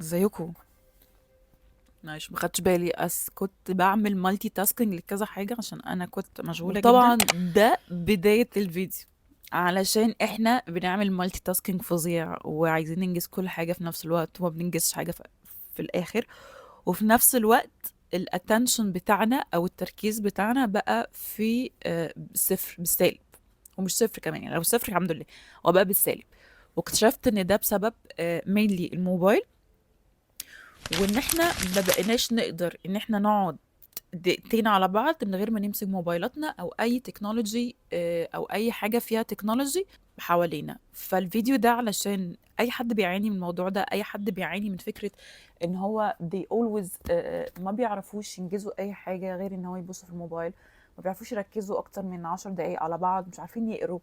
ازيكم؟ معلش ما خدتش بالي، كنت بعمل مالتي تاسكينج لكذا حاجه عشان انا كنت مشغوله جدا. وطبعا ده بدايه الفيديو علشان احنا بنعمل مالتي تاسكينج فظيع وعايزين ننجز كل حاجه في نفس الوقت وما بننجزش حاجه في الاخر. وفي نفس الوقت الاتنشن بتاعنا او التركيز بتاعنا بقى في صفر بالسالب، ومش صفر كمان، يعني لو صفر الحمد لله، هو بقى بالسالب. واكتشفت ان ده بسبب مينلي الموبايل، وان احنا ما بقيناش نقدر ان احنا نقعد دقيقتين على بعض من غير ما نمسك موبايلاتنا او اي تكنولوجي او اي حاجه فيها تكنولوجي حوالينا. فالفيديو ده علشان اي حد بيعاني من الموضوع ده، اي حد بيعاني من فكره ان هو they always ما بيعرفوش ينجزوا اي حاجه غير ان هو يبص في الموبايل، ما بيعرفوش يركزوا اكتر من 10 دقايق على بعض، مش عارفين يقروا،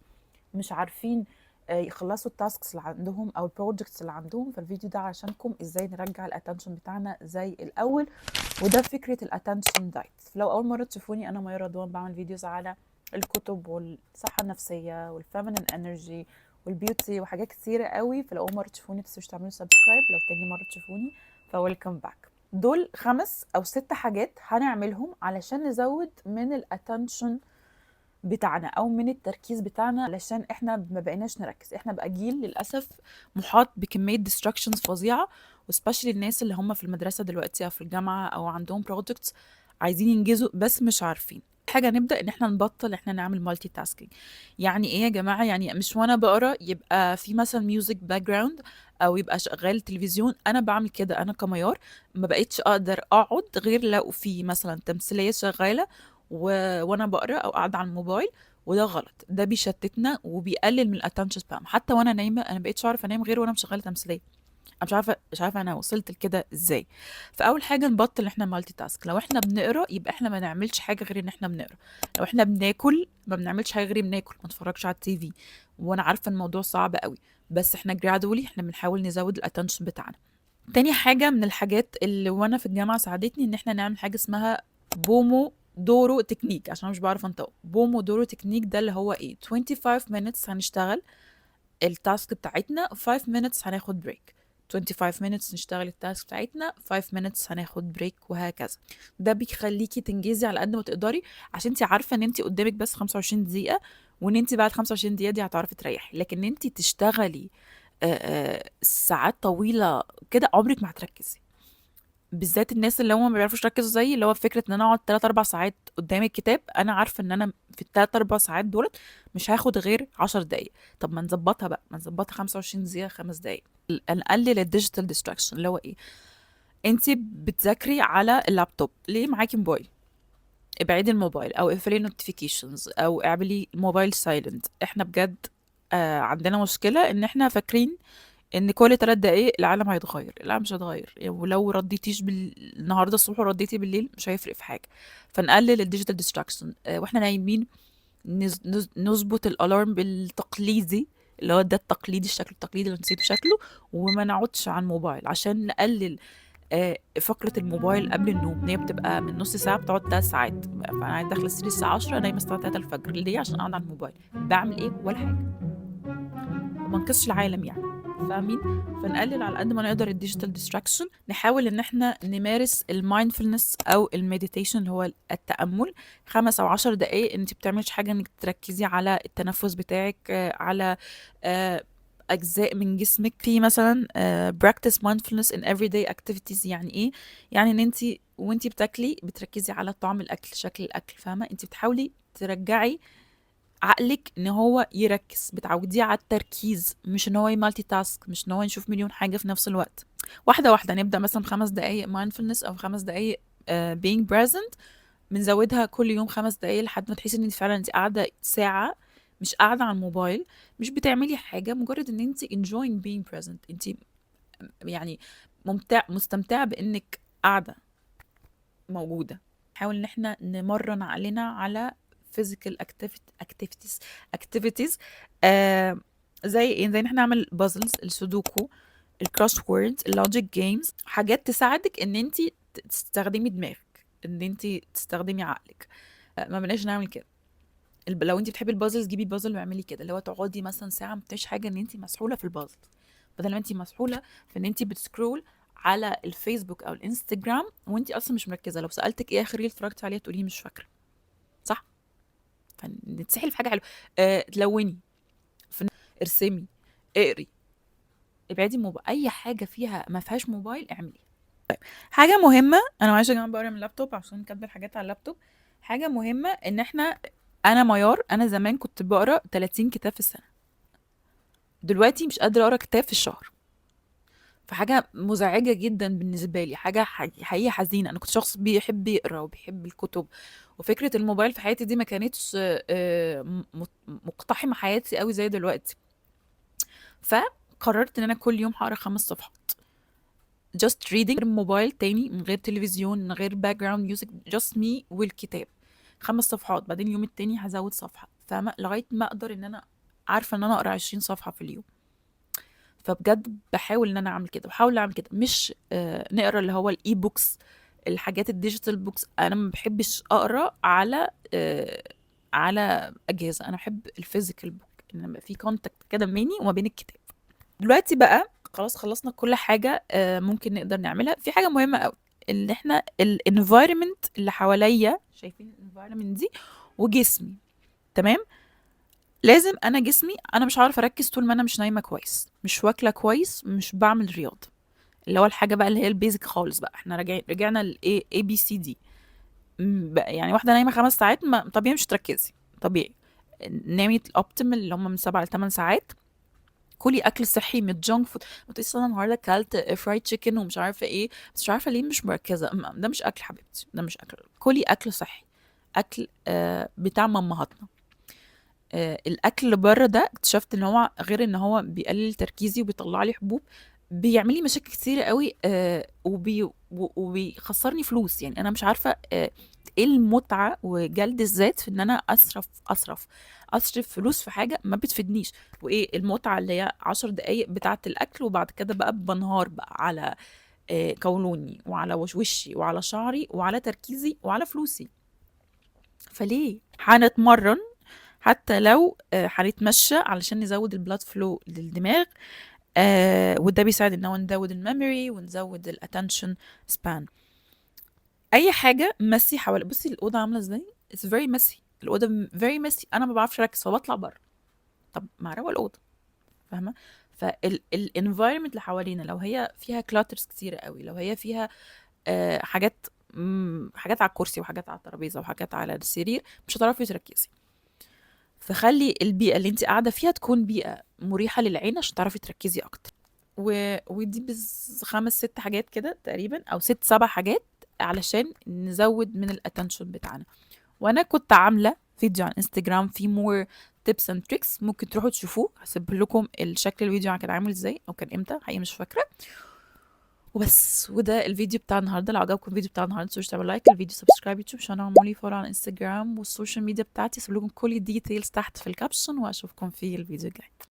مش عارفين يخلصوا التاسكس اللي عندهم او البروجكتس اللي عندهم. فالفيديو ده عشانكم ازاي نرجع الاتنشن بتاعنا زي الاول، وده فكره الاتنشن دايت. لو اول مره تشوفوني، انا ميا رضوان، بعمل فيديوز على الكتب والصحه النفسيه والفيمينين انرجي والبيوتي وحاجات كتيره قوي. فلو اول مره تشوفوني تنسوش تعملوا سبسكرايب، لو تاني مره تشوفوني فويلكم باك. دول 5 أو 6 حاجات هنعملهم علشان نزود من الاتنشن بتاعنا او من التركيز بتاعنا، علشان احنا ما بقيناش نركز. احنا بقى جيل للاسف محاط بكميه ديستراكشنز فظيعه، وسبيشلي الناس اللي هم في المدرسه دلوقتي او في الجامعه او عندهم بروجكتس عايزين ينجزوا بس مش عارفين. حاجه نبدا ان احنا نبطل احنا نعمل مالتي تاسكينج. يعني ايه يا جماعه؟ يعني مش وانا بقرا يبقى في مثلا ميوزك باك جراوند او يبقى شغال تلفزيون. انا بعمل كده، انا كميار ما بقيتش اقدر اقعد غير لو في مثلا تمثيليه شغاله وانا بقرا او قاعده على الموبايل. وده غلط، ده بيشتتنا وبيقلل من الاتنشن سبام. حتى وانا نايمه انا مبقتش اعرف انام غير وانا مشغله تمثيليه. انا مش عارفه انا وصلت لكده ازاي. فاول حاجه نبطل ان احنا مالتي تاسك. لو احنا بنقرا يبقى احنا ما نعملش حاجه غير ان احنا بنقرا. لو احنا بناكل ما بنعملش حاجه غير بناكل، ما نتفرجش على التي في. وانا عارفه الموضوع صعب قوي، بس احنا جرادولي احنا بنحاول نزود الاتنشن بتاعنا. تاني حاجة من الحاجات اللي وانا في الجامعة ساعدتني ان احنا نعمل حاجة اسمها بومو دورو تكنيك. عشان أنا مش بعرف انطقه. بومو دورو تكنيك ده اللي هو ايه؟ 25 minutes هنشتغل التاسك بتاعتنا، 5 minutes هناخد بريك. 25 minutes نشتغل التاسك بتاعتنا، 5 minutes هناخد بريك، وهكذا. ده بيخليكي تنجزي على قد ما تقدري، عشان انت عارفة ان انت قدامك بس 25 دقيقة، وان انت بعد 25 دقيقة دي هتعرفي تريحي. لكن انت تشتغلي ساعات طويلة كده عمرك ما هتركزي. بالذات الناس اللي هم ما بيعرفوش يركزوا زيي، اللي هو فكرة ان انا اقعد 3 4 ساعات قدام الكتاب. انا عارفة ان انا في التلات 4 ساعات دولت مش هاخد غير 10 دقايق. طب ما نظبطها بقى، ما نظبطها 25 دقيقة، 5 دقايق. نقلل الديجيتال ديستراكشن. اللي هو ايه؟ انت بتذاكري على اللابتوب، ليه معاكي موبايل؟ ابعدي الموبايل او اقفلي نوتيفيكيشنز او اعملي الموبايل سايلنت. احنا بجد عندنا مشكلة ان احنا فاكرين ان كل 3 دقايق العالم هيتغير. العالم مش هيتغير، يعني ولو رديتيش النهارده الصبح ورديتي بالليل مش هيفرق في حاجه. فنقلل الديجيتال ديستراكشن. واحنا نايمين نظبط الالارم بالتقليدي، اللي هو ده التقليدي، الشكل التقليدي اللي نسيته شكله. وما نقعدش على الموبايل عشان نقلل فقرة الموبايل قبل النوم. إن هي بتبقى من نص ساعة بتقعد 3 ساعات. فأنا داخلة السرير الساعة 10، نايمة الساعة 3 الفجر. ليه؟ عشان أقعد على الموبايل. بعمل إيه؟ ولا حاجة. ما نقصش العالم يعني، فاهمين؟ فنقلل على قد ما نقدر الديجيتال ديستراكشن. نحاول ان احنا نمارس المايندفولنس او المديتيشن اللي هو التامل. 5 او 10 دقائق انت بتعملش حاجه، انك تركزي على التنفس بتاعك، على اجزاء من جسمك. في مثلا practice mindfulness in everyday activities. يعني ايه؟ يعني ان انت وانت بتاكلي بتركزي على طعم الاكل، شكل الاكل، فاهمه؟ انت بتحاولي ترجعي عقلك ان هو يركز، بتعوديه على التركيز، مش ان هو يمالتي تاسك، مش ان هو يشوف مليون حاجه في نفس الوقت. واحده واحده نبدا، مثلا 5 دقائق mindfulness او 5 دقائق being present. بنزودها كل يوم 5 دقائق لحد ما تحسي ان انت فعلا انت قاعده ساعه، مش قاعده على الموبايل، مش بتعملي حاجه، مجرد ان انت enjoying being present. انت يعني مستمتعه بانك قاعده موجوده. نحاول ان احنا نمرن عقلنا على physical activities. آه زي ايه؟ زي ان احنا نعمل بازلز، السودوكو، الكروس ووردز، اللوجيك جيمز. حاجات تساعدك ان انت تستخدمي دماغك، ان انت تستخدمي عقلك. ما بلاش نعمل كده. لو انت بتحبي البازلز جيبي بازل واعملي كده، اللي هو تقعدي مثلا ساعه ما بتعمليش حاجه، ان انت مسحوله في البازل بدل ما انت مسحوله في ان انت بتسكرول على الفيسبوك او الانستجرام وانت اصلا مش مركزه. لو سالتك ايه اخر ريل اتفرجتي عليها تقولي مش فاكره، صح؟ فنتسحل في حاجه حلوه. تلوني، ارسمي، اقري، ابعدي موبايل. اي حاجه فيها ما فيهاش موبايل اعملي. حاجه مهمه، انا معلش يا جماعه بقرا من اللابتوب عشان كاتبه الحاجات على اللابتوب. حاجه مهمه ان احنا، انا ميار، انا زمان كنت بقرا 30 كتاب في السنه، دلوقتي مش قادره اقرا كتاب في الشهر. فحاجه مزعجه جدا بالنسبه لي، حاجه حقيقه حزينه. انا كنت شخص بيحب يقرا وبيحب الكتب، وفكره الموبايل في حياتي دي ما كانتش مقتحمه حياتي قوي زي دلوقتي. فقررت ان انا كل يوم هقرا 5 صفحات just reading، من غير موبايل تاني، من غير تلفزيون، من غير باك جراوند ميوزك، just me والكتاب. 5 صفحات، بعدين اليوم التاني هزود صفحه، فاهمه؟ لغايه ما اقدر ان انا عارفه ان انا اقرا 20 صفحه في اليوم. فبجد بحاول ان انا اعمل كده، بحاول اعمل كده، مش نقرا اللي هو الاي بوكس، الحاجات الديجيتال بوكس. انا ما بحبش اقرا على اجهزه، انا بحب الفيزيكال بوك، ان يبقى في كونتاكت كده بيني وما بين الكتاب. دلوقتي بقى خلاص خلصنا كل حاجه ممكن نقدر نعملها. في حاجه مهمه قوي، ان احنا الانفايرمنت اللي حواليا، شايفين الانفايرمنت دي وجسمي، تمام؟ لازم انا جسمي، انا مش عارفه اركز طول ما انا مش نايمه كويس، مش واكله كويس، مش بعمل رياضه، اللي هو الحاجه بقى اللي هي البيزك خالص بقى. احنا رجعنا لايه، اي بي سي دي. يعني واحده نايمه 5 ساعات طبيعي مش تركزي، طبيعي. نامي الاوبتيمال اللي هم من 7 ل 8 ساعات. كلي اكل صحي، من جانك فود. ما تقوليش انا النهارده اكلت فرايد تشيكن ومش عارفه ايه، بس مش عارفه ليه مش مركزه. ده مش اكل حبيبتي، ده مش اكل. كلي اكل صحي، اكل بتاع مامهاتنا. الاكل اللي بره ده اكتشفت ان هو غير ان هو بيقلل تركيزي وبيطلع لي حبوب، بيعمل لي مشاكل كتير قوي، وبيخسرني فلوس. يعني انا مش عارفه ايه المتعه وجلد الذات في ان انا اصرف فلوس في حاجه ما بتفيدنيش. وايه المتعه اللي هي 10 دقايق بتاعه الاكل، وبعد كده بقى بنهار بقى على قولوني وعلى وشي وعلى شعري وعلى تركيزي وعلى فلوسي. فليه؟ هنتمرن حتى لو هنتمشى علشان نزود البلاد فلو للدماغ، وده بيساعد ان هو نزود الميموري ونزود الاتنشن سبان. اي حاجه مسي حوالي، بصي الاوضه عامله ازاي، اتس فيري مسي، الاوضه فيري مسي، انا ما بعرفش اركز فبطلع بره. طب ما روق الاوضه، فاهمه؟ فالانفايرمنت اللي حوالينا لو هي فيها كلاترز كتيره قوي، لو هي فيها حاجات حاجات على الكرسي وحاجات على الترابيزه وحاجات على السرير، مش هتعرفي تركزي. فخلي البيئة اللي انت قاعدة فيها تكون بيئة مريحة للعين عشان تعرفي تركزي اكتر. ودي 5 6 حاجات كده تقريبا، او 6 7 حاجات علشان نزود من الاتنشن بتاعنا. وانا كنت عاملة فيديو على انستجرام فيه more tips and tricks، ممكن تروحوا تشوفوه، هسيب لكم الشكل الفيديو كان عامل ازاي او كان امتى، حقيقي مش فاكرة. وبس، وده الفيديو بتاع النهارده. لو عجبكم الفيديو بتاع النهارده متنسوش تعملوا لايك الفيديو، سبسكرايب يوتيوب عشان اعملوا لي فولو على انستجرام والسوشيال ميديا بتاعتي. سيب لكم كل الديتيلز تحت في الكابشن، واشوفكم في الفيديو الجاي.